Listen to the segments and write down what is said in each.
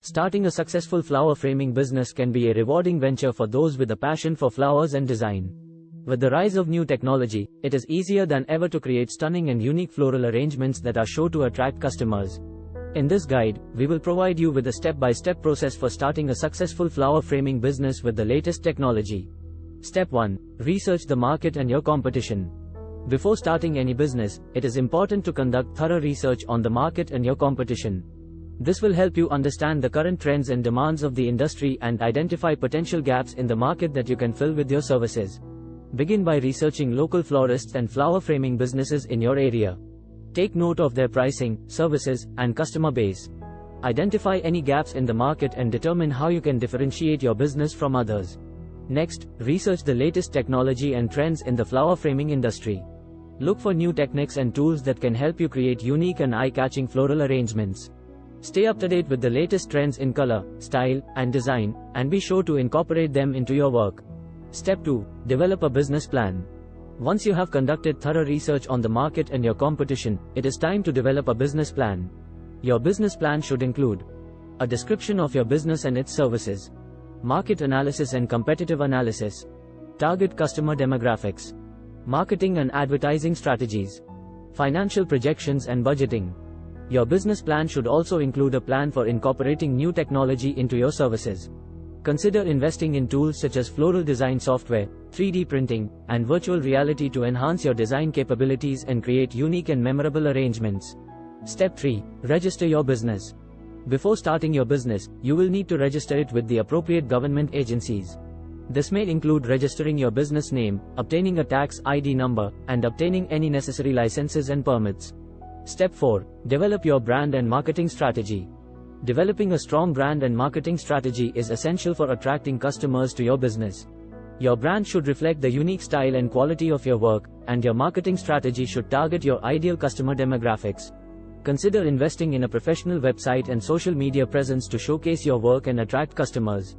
Starting a successful flower framing business can be a rewarding venture for those with a passion for flowers and design. With the rise of new technology, it is easier than ever to create stunning and unique floral arrangements that are sure to attract customers. In this guide, we will provide you with a step-by-step process for starting a successful flower framing business with the latest technology. Step 1. Research the market and your competition. Before starting any business, it is important to conduct thorough research on the market and your competition. This will help you understand the current trends and demands of the industry and identify potential gaps in the market that you can fill with your services. Begin by researching local florists and flower framing businesses in your area. Take note of their pricing, services, and customer base. Identify any gaps in the market and determine how you can differentiate your business from others. Next, research the latest technology and trends in the flower framing industry. Look for new techniques and tools that can help you create unique and eye-catching floral arrangements. Stay up to date with the latest trends in color, style, and design, and be sure to incorporate them into your work. Step 2. Develop a business plan. Once you have conducted thorough research on the market and your competition, it is time to develop a business plan. Your business plan should include a description of your business and its services, market analysis and competitive analysis, target customer demographics, marketing and advertising strategies, financial projections and budgeting. Your business plan should also include a plan for incorporating new technology into your services. Consider investing in tools such as floral design software, 3D printing, and virtual reality to enhance your design capabilities and create unique and memorable arrangements. Step 3. Register your business. Before starting your business, you will need to register it with the appropriate government agencies. This may include registering your business name, obtaining a tax ID number, and obtaining any necessary licenses and permits. Step 4. Develop your brand and marketing strategy. Developing a strong brand and marketing strategy is essential for attracting customers to your business. Your brand should reflect the unique style and quality of your work, and your marketing strategy should target your ideal customer demographics. Consider investing in a professional website and social media presence to showcase your work and attract customers.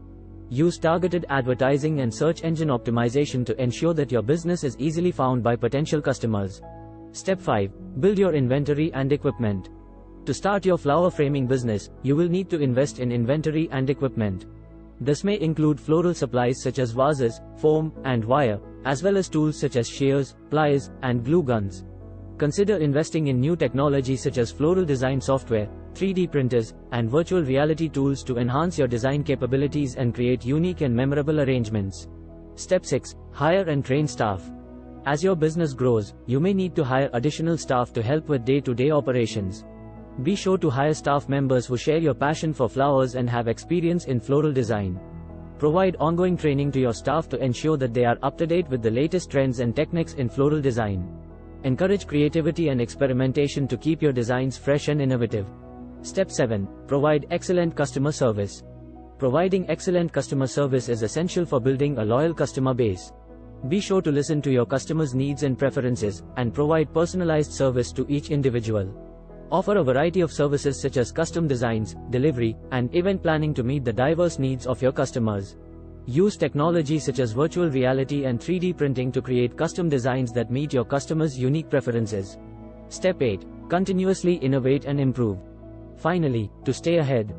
Use targeted advertising and search engine optimization to ensure that your business is easily found by potential customers. Step 5. Build your inventory and equipment. To start your flower framing business, you will need to invest in inventory and equipment. This may include floral supplies such as vases, foam, and wire, as well as tools such as shears, pliers, and glue guns. Consider investing in new technology such as floral design software, 3D printers, and virtual reality tools to enhance your design capabilities and create unique and memorable arrangements. Step 6. Hire and train staff. As your business grows, you may need to hire additional staff to help with day-to-day operations. Be sure to hire staff members who share your passion for flowers and have experience in floral design. Provide ongoing training to your staff to ensure that they are up to date with the latest trends and techniques in floral design. Encourage creativity and experimentation to keep your designs fresh and innovative. Step 7. Provide excellent customer service. Providing excellent customer service is essential for building a loyal customer base. Be sure to listen to your customers' needs and preferences, and provide personalized service to each individual. Offer a variety of services such as custom designs, delivery, and event planning to meet the diverse needs of your customers. Use technology such as virtual reality and 3D printing to create custom designs that meet your customers' unique preferences. Step 8. Continuously innovate and improve. Finally, to stay ahead,